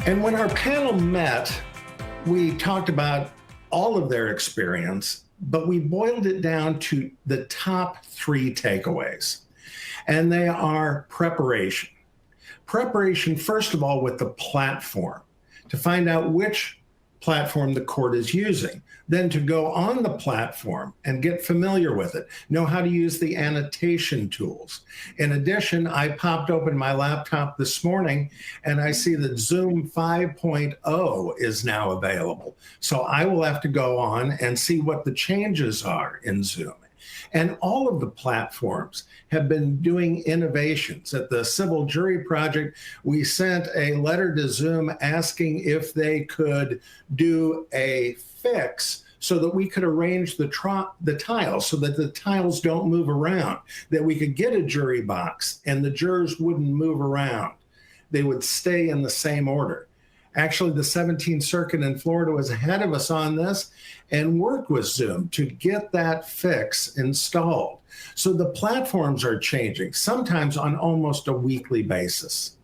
And when our panel met, we talked about all of their experience, but we boiled it down to the top three takeaways. And they are preparation. Preparation, first of all, with the platform, to find out which platform the court is using, then to go on the platform and get familiar with it, know how to use the annotation tools. In addition, I popped open my laptop this morning and I see that Zoom 5.0 is now available. So I will have to go on and see what the changes are in Zoom. And all of the platforms have been doing innovations. At the Civil Jury Project, we sent a letter to Zoom asking if they could do a fix so that we could arrange the tiles so that the tiles don't move around, that we could get a jury box and the jurors wouldn't move around. They would stay in the same order. Actually, the 17th Circuit in Florida was ahead of us on this and worked with Zoom to get that fix installed. So the platforms are changing, sometimes on almost a weekly basis.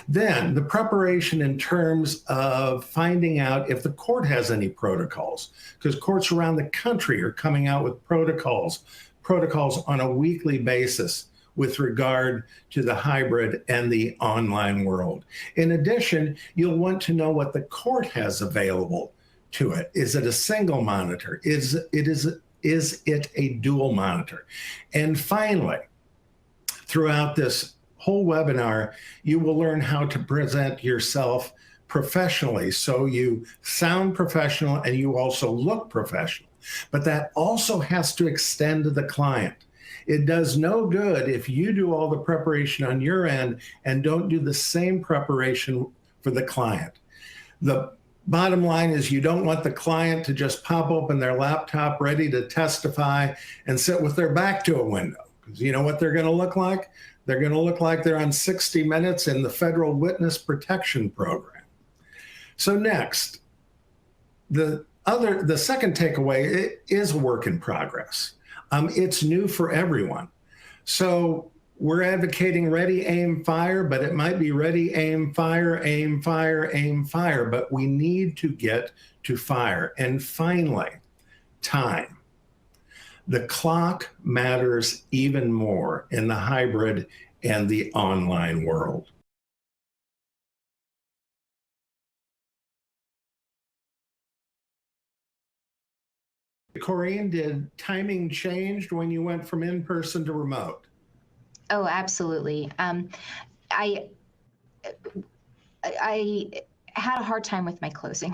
Then the preparation in terms of finding out if the court has any protocols, because courts around the country are coming out with protocols on a weekly basis with regard to the hybrid and the online world. In addition, you'll want to know what the court has available to it. Is it a single monitor? Is it a dual monitor? And finally, throughout this whole webinar, you will learn how to present yourself professionally. So you sound professional and you also look professional. But that also has to extend to the client. It does no good if you do all the preparation on your end and don't do the same preparation for the client. The bottom line is you don't want the client to just pop open their laptop ready to testify and sit with their back to a window. Because you know what they're going to look like? They're going to look like they're on 60 Minutes in the Federal Witness Protection Program. So next, the second takeaway is a work in progress. It's new for everyone. So we're advocating ready, aim, fire, but it might be ready, aim, fire, aim, fire, aim, fire, but we need to get to fire. And finally, time. The clock matters even more in the hybrid and the online world. Corinne, did timing change when you went from in-person to remote? Oh, absolutely. I had a hard time with my closing.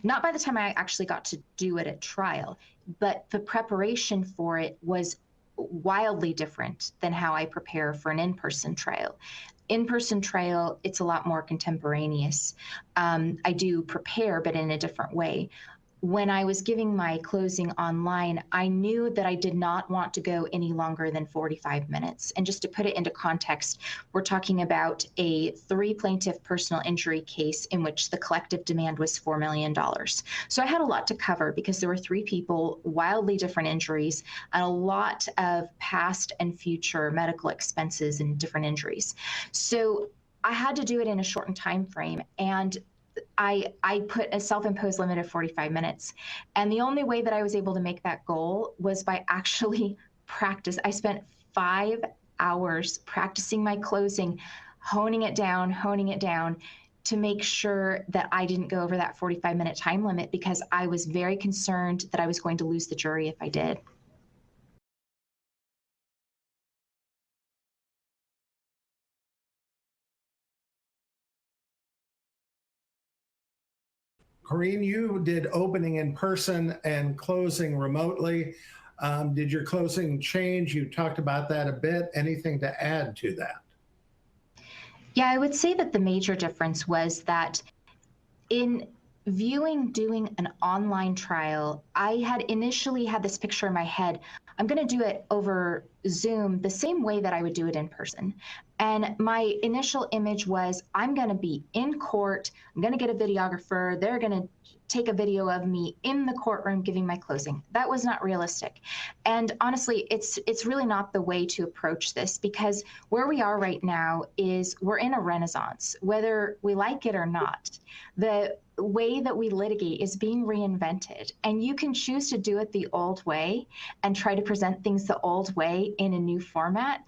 Not by the time I actually got to do it at trial, but the preparation for it was wildly different than how I prepare for an in-person trial. In-person trial, it's a lot more contemporaneous. I do prepare, but in a different way. When I was giving my closing online, I knew that I did not want to go any longer than 45 minutes. And just to put it into context, we're talking about a 3-plaintiff personal injury case in which the collective demand was $4 million. So I had a lot to cover because there were 3 people, wildly different injuries, and a lot of past and future medical expenses and different injuries. So I had to do it in a shortened time frame, and I put a self-imposed limit of 45 minutes. And the only way that I was able to make that goal was by actually practice. I spent 5 hours practicing my closing, honing it down to make sure that I didn't go over that 45-minute time limit, because I was very concerned that I was going to lose the jury if I did. Corinne, you did opening in person and closing remotely. Did your closing change? You talked about that a bit. Anything to add to that? Yeah, I would say that the major difference was that in doing an online trial, I had initially had this picture in my head I'm going to do it over Zoom the same way that I would do it in person. And my initial image was, I'm going to be in court. I'm going to get a videographer. They're going to take a video of me in the courtroom giving my closing. That was not realistic. And honestly, it's really not the way to approach this, because where we are right now is we're in a renaissance, whether we like it or not. The way that we litigate is being reinvented, and you can choose to do it the old way and try to present things the old way in a new format.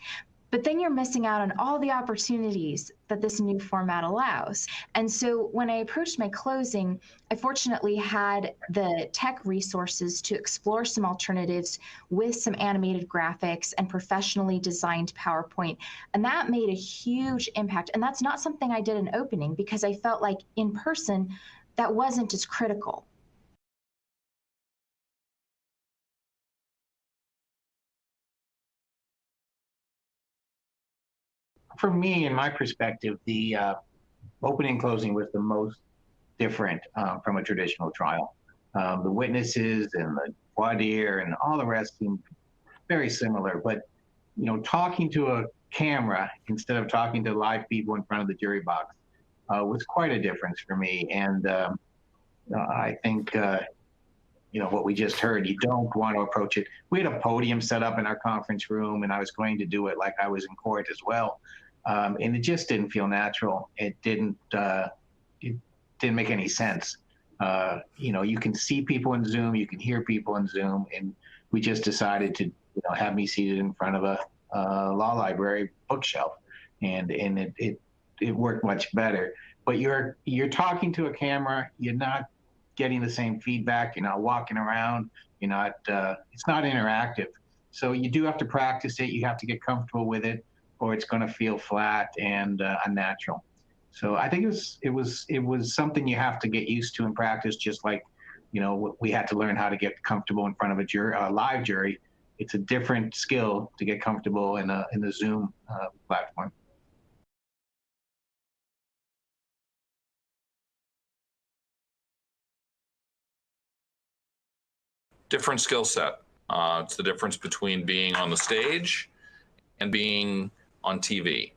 But then you're missing out on all the opportunities that this new format allows. And so when I approached my closing, I fortunately had the tech resources to explore some alternatives with some animated graphics and professionally designed PowerPoint. And that made a huge impact. And that's not something I did in opening, because I felt like in person, that wasn't as critical. For me, in my perspective, the opening and closing was the most different from a traditional trial. The witnesses and the voir dire and all the rest seemed very similar, but talking to a camera instead of talking to live people in front of the jury box was quite a difference for me. And I think what we just heard, you don't want to approach it. We had a podium set up in our conference room, and I was going to do it like I was in court as well. And it just didn't feel natural. It didn't make any sense. You can see people in Zoom, you can hear people in Zoom, and we just decided to have me seated in front of a law library bookshelf, and it worked much better. But you're talking to a camera, you're not getting the same feedback, you're not walking around, you're not it's not interactive. So you do have to practice it, you have to get comfortable with it, or it's going to feel flat and unnatural. So I think it was something you have to get used to and practice, just like we had to learn how to get comfortable in front of a live jury. It's a different skill to get comfortable in the Zoom platform. Different skill set. It's the difference between being on the stage and being on TV.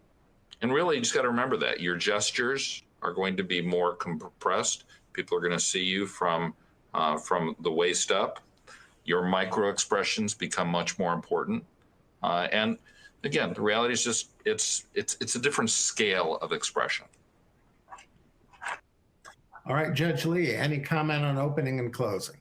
And really, you just got to remember that your gestures are going to be more compressed. People are going to see you from the waist up. Your micro expressions become much more important. And again, the reality is just it's a different scale of expression. All right, Judge Lee, any comment on opening and closing?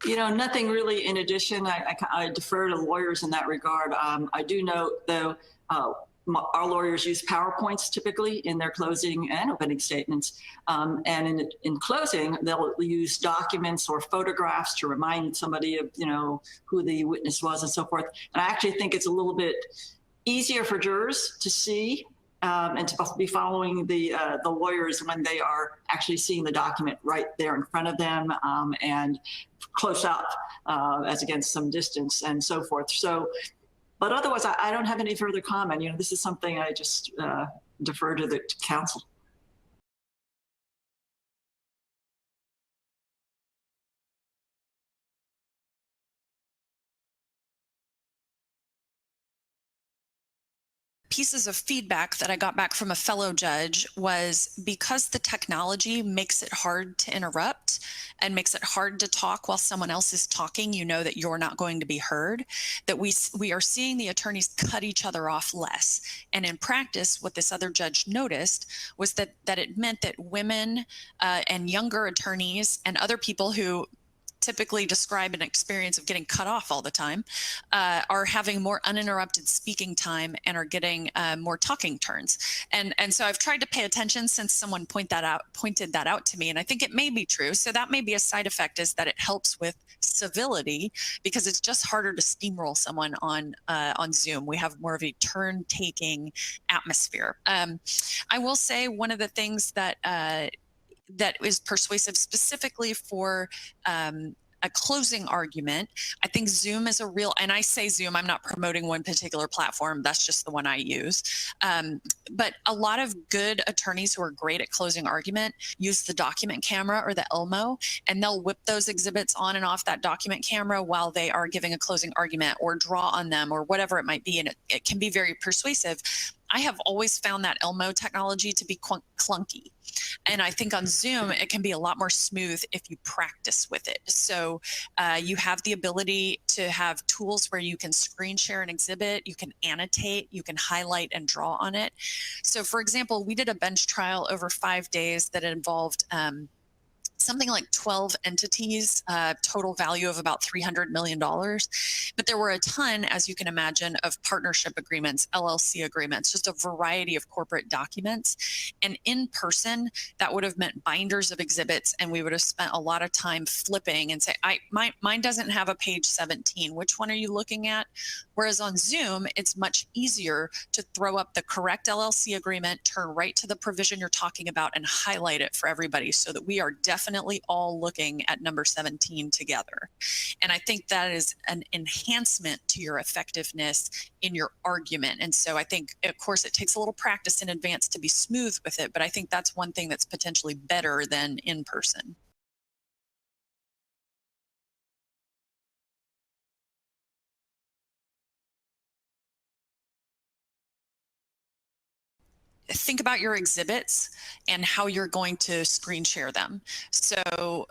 Nothing really in addition. I defer to lawyers in that regard. I do note, though, our lawyers use PowerPoints typically in their closing and opening statements. And in closing, they'll use documents or photographs to remind somebody of, who the witness was and so forth. And I actually think it's a little bit easier for jurors to see and to be following the lawyers when they are actually seeing the document right there in front of them and close up as against some distance and so forth. So, but otherwise, I don't have any further comment. This is something I just defer to the counsel. Pieces of feedback that I got back from a fellow judge was, because the technology makes it hard to interrupt and makes it hard to talk while someone else is talking, that you're not going to be heard, that we are seeing the attorneys cut each other off less. And in practice, what this other judge noticed was that it meant that women and younger attorneys and other people who typically describe an experience of getting cut off all the time, are having more uninterrupted speaking time and are getting more talking turns. And so I've tried to pay attention since someone pointed that out to me, and I think it may be true. So that may be a side effect, is that it helps with civility, because it's just harder to steamroll someone on Zoom. We have more of a turn-taking atmosphere. I will say one of the things that is persuasive specifically for a closing argument, I think Zoom is a real, and I say Zoom, I'm not promoting one particular platform. That's just the one I use. But a lot of good attorneys who are great at closing argument use the document camera or the Elmo, and they'll whip those exhibits on and off that document camera while they are giving a closing argument or draw on them or whatever it might be. And it can be very persuasive. I have always found that Elmo technology to be clunky. And I think on Zoom, it can be a lot more smooth if you practice with it. So you have the ability to have tools where you can screen share an exhibit, you can annotate, you can highlight and draw on it. So for example, we did a bench trial over 5 days that involved something like 12 entities, total value of about $300 million. But there were a ton, as you can imagine, of partnership agreements, LLC agreements, just a variety of corporate documents. And in person, that would have meant binders of exhibits, and we would have spent a lot of time flipping and say, mine doesn't have a page 17. Which one are you looking at? Whereas on Zoom, it's much easier to throw up the correct LLC agreement, turn right to the provision you're talking about, and highlight it for everybody so that we are definitely all looking at number 17 together. And I think that is an enhancement to your effectiveness in your argument. And so I think, of course, it takes a little practice in advance to be smooth with it, but I think that's one thing that's potentially better than in person. Think about your exhibits and how you're going to screen share them. So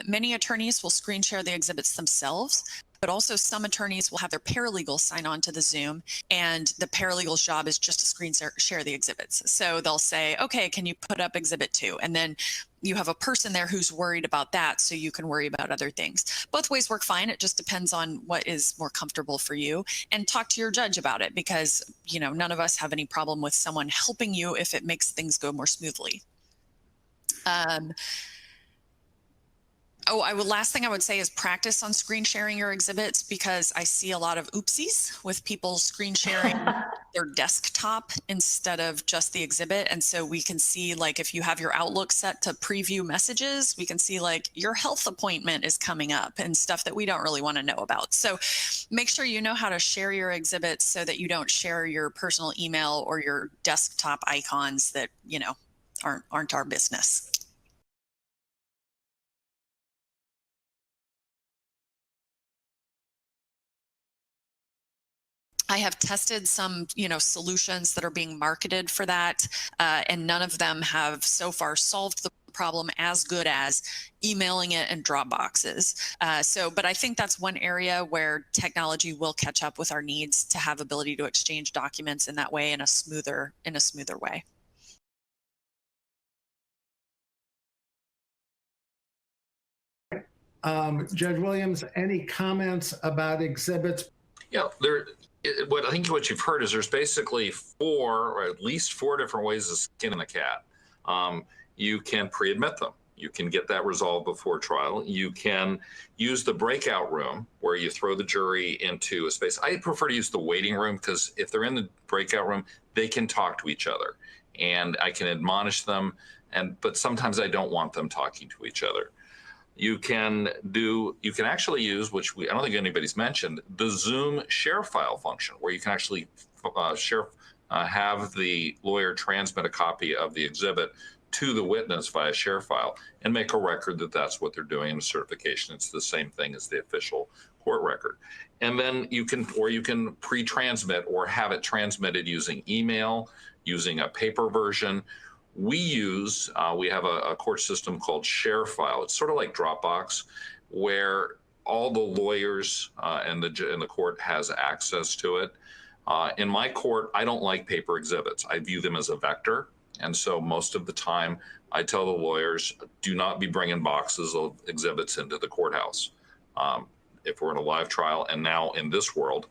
many attorneys will screen share the exhibits themselves, but also some attorneys will have their paralegal sign on to the Zoom, and the paralegal's job is just to screen share the exhibits. So they'll say, okay, can you put up exhibit 2? And then you have a person there who's worried about that, so you can worry about other things. Both ways work fine. It just depends on what is more comfortable for you, and talk to your judge about it, because none of us have any problem with someone helping you if it makes things go more smoothly. Last thing I would say is practice on screen sharing your exhibits, because I see a lot of oopsies with people screen sharing their desktop instead of just the exhibit. And so we can see, like, if you have your Outlook set to preview messages, we can see like your health appointment is coming up and stuff that we don't really want to know about. So make sure you know how to share your exhibits so that you don't share your personal email or your desktop icons that, aren't our business. I have tested some, solutions that are being marketed for that, and none of them have so far solved the problem as good as emailing it in Dropboxes. But I think that's one area where technology will catch up with our needs to have ability to exchange documents in that way, in a smoother way. Judge Williams, any comments about exhibits? Yeah, what you've heard is there's basically 4, or at least 4 different ways of skinning a cat. You can pre-admit them. You can get that resolved before trial. You can use the breakout room where you throw the jury into a space. I prefer to use the waiting room, because if they're in the breakout room, they can talk to each other and I can admonish them. But sometimes I don't want them talking to each other. You can actually use, which I don't think anybody's mentioned, the Zoom share file function, where you can actually have the lawyer transmit a copy of the exhibit to the witness via share file and make a record that that's what they're doing in a certification. It's the same thing as the official court record. And then you can pre-transmit or have it transmitted using email, using a paper version. We have a court system called ShareFile. It's sort of like Dropbox, where all the lawyers and the court has access to it. In my court, I don't like paper exhibits. I view them as a vector. And so most of the time, I tell the lawyers, do not be bringing boxes of exhibits into the courthouse. If we're in a live trial, and now in this world,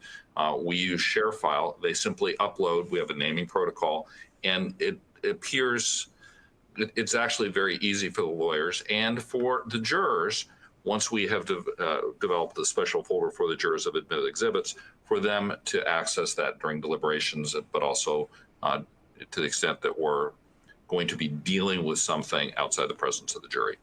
we use ShareFile. They simply upload. We have a naming protocol, and it appears it's actually very easy for the lawyers and for the jurors. Once we have developed the special folder for the jurors of admitted exhibits, for them to access that during deliberations, but also to the extent that we're going to be dealing with something outside the presence of the jury.